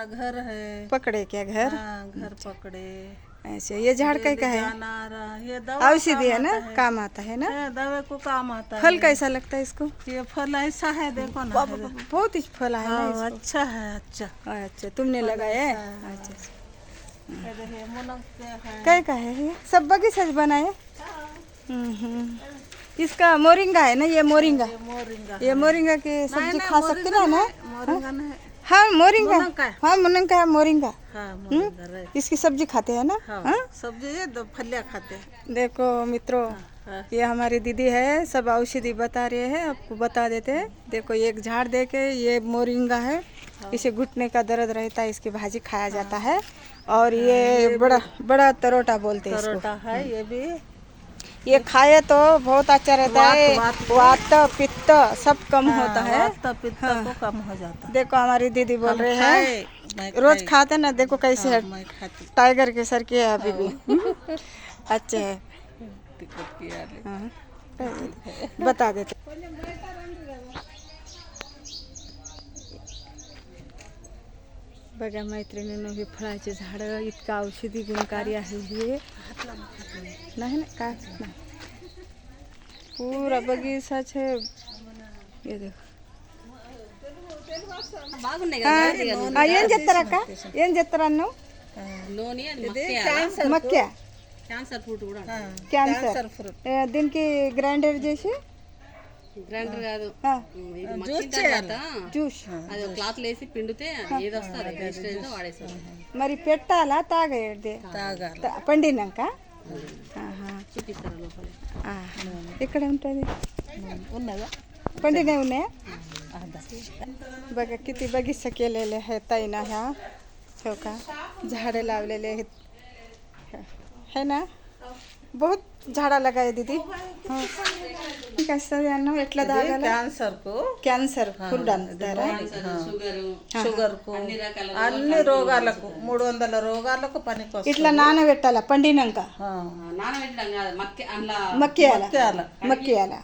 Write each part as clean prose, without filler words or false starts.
घर है। पकड़े क्या घर? हाँ, घर पकड़े। अच्छा, ये झाड़ का है? जाना आ रहा है। ये दवा औषधि है ना, काम आता है ना? दवा को काम आता फल है। कैसा लगता है इसको? ये फल ऐसा है, देखो ना। बहुत ही फल है ना हाँ, इसको। अच्छा है, अच्छा। अच्छा, तुमने लगाया है? ऐसा है। अच्छा, ये देखिए, मुनक्के है। क्या का है ये? सब बगीचा बनाए? इसका मोरिंगा है ना, ये मोरिंगा? ये मोरिंगा। ये मोरिंगा की सब्जी खा सकते ना ना? मोरिंगा नहीं। हाँ मोरिंगा, मुनक्का। हाँ मुनक्का है मोरिंगा। हाँ, मोरिंगा है। इसकी सब्जी खाते हैं ना? हाँ, हाँ? सब्जी ये दो फलिया खाते हैं। देखो मित्रों, हाँ। ये हमारी दीदी है, सब औषधि बता रहे हैं, आपको बता देते हैं। देखो एक झाड़ देके, ये मोरिंगा है, इसे घुटने का दर्द रहता है, इसकी भाजी खाया जाता है। और ये बड़ा बड़ा तरोटा बोलते हैं इसको। तरोटा है ये भी। ये खाए तो बहुत अच्छा रहता है, वात पित्त सब कम होता है। वात पित्त को कम हो जाता है। देखो हमारी दीदी बोल रहे हैं, मैं रोज खाते ना, देखो कैसे है, मैं खाती। टाइगर के सर की है अभी भी। अच्छे है। टिकट किया ले। हाँ, बता देते। बघा मैत्रिणींनो, हे फळाचे झाडं इतका औषधी गुणकारी आहे हे, नाही ना काय नाही, पूरा बगीचा छे। ये देखो ఏం చెప్తారక్క, ఏం చెప్తారన్ను? మక్య క్యాన్సర్ ఫ్రూట్ కూడా క్యాన్సర్ దీనికి గ్రైండర్ చేసి గ్రైండర్ కాదు, ఆ, ఇది మక్కిన తర్వాత జ్యూస్ అది ఒక క్లాత్ వేసి పిండితే ఏది వస్తుంది వెజిటేబుల్స్ వాడేస్తారు. మరి పెట్టాలా తాగేది? తాగాలి. పండినాక ఆహా. చూపిస్తారు లోపల. ఇక్కడ ఉంటుంది, ఉన్నదా? पंडित उन्हें बघा किती बगीचा केलेले आहे ताईना ह्या, हो का, झाडे लावलेले आहेत है ना, बहुत झाड़ा लगाए दीदी. ठीक है अन्न ఎట్లా తాగాలి? క్యాన్సర్ కు, క్యాన్సర్ ఫుడ్ అంటారా? షుగర్ కు, అన్ని రోగాలకు, 300 రోగాలకు పనికొస్తుంది. ఇట్లా నానబెట్టాలా పండినాక? నానబెట్టడం కాదు, అందులో మక్కియాల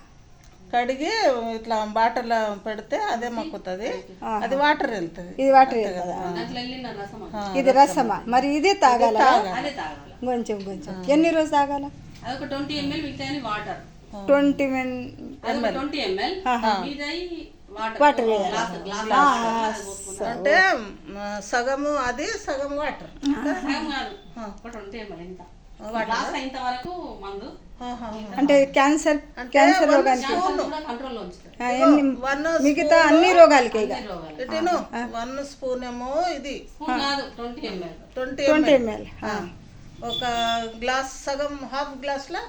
కడిగి ఇట్లా బాటల పెడితే అదే మక్కుతుంది, అది వాటర్ వెళ్తుంది. ఇది వాటర్ కదా, దాంట్లో వెళ్ళిన రసం ఇది రసమా? మరి ఇదే తాగాల? అదే తాగాలి. కొంచెం కొంచెం ఎన్ని రోజు తాగాల? అదొక 20 ml మిగతా వాటర్. 20 ml మిగతా వాటర్ అంటే సగము అది సగం వాటర్. సగం కాదు, ఒక 20 ml ఇంత గ్లాస్ ఇంత వరకు మందు. అంటే క్యాన్సర్ రోగానికి కంట్రోల్ ఉంచుతారు. మిగతా అన్ని రోగాలకి ఇక 1 స్పూన్ ఏమో ఇది కాదు, 20 ml 20 ml ఒక గ్లాస్ సగం హాఫ్ గ్లాస్ లా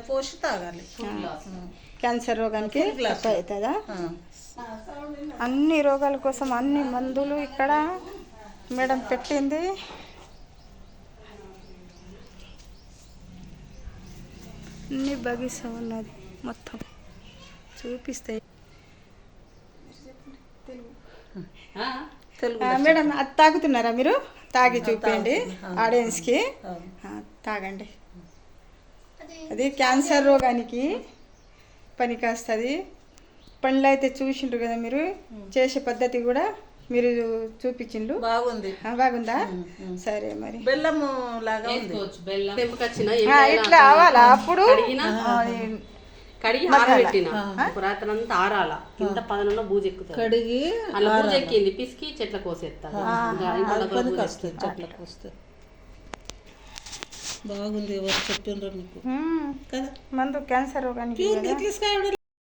పోసి తాగాలి. క్యాన్సర్ రోగానికి అవుతుందా? అన్ని రోగాల కోసం అన్ని మందులు ఇక్కడ మేడం పెట్టింది. అన్ని బగీసా ఉన్నది, మొత్తం చూపిస్తాయి. మేడం అది తాగుతున్నారా మీరు? తాగి చూపించండి ఆడియన్స్కి. తాగండి, అది క్యాన్సర్ రోగానికి పనికొస్తుంది. పండ్లు అయితే చూసిండ్రు కదా మీరు, చేసే పద్ధతి కూడా మీరు చూపించిండ్రు. బాగుంది. బాగుందా? సరే మరి బెల్లము లాగా ఉంది. బెల్లం ఇట్లా అవ్వాలా? అప్పుడు కడిగి ఆరబెట్టిన రాత్రంతా ఆరాల, కింద పదనంలో బూజు ఎక్కుతుంది. కడిగి అలా బూజు ఎక్కింది, పిసికి చెట్ల కోసేస్తారు. చెట్లకు వస్తే బాగుంది. ఎవరు చెప్పిండ్రు మీకు కదా మందు క్యాన్సర్ రోగానికి?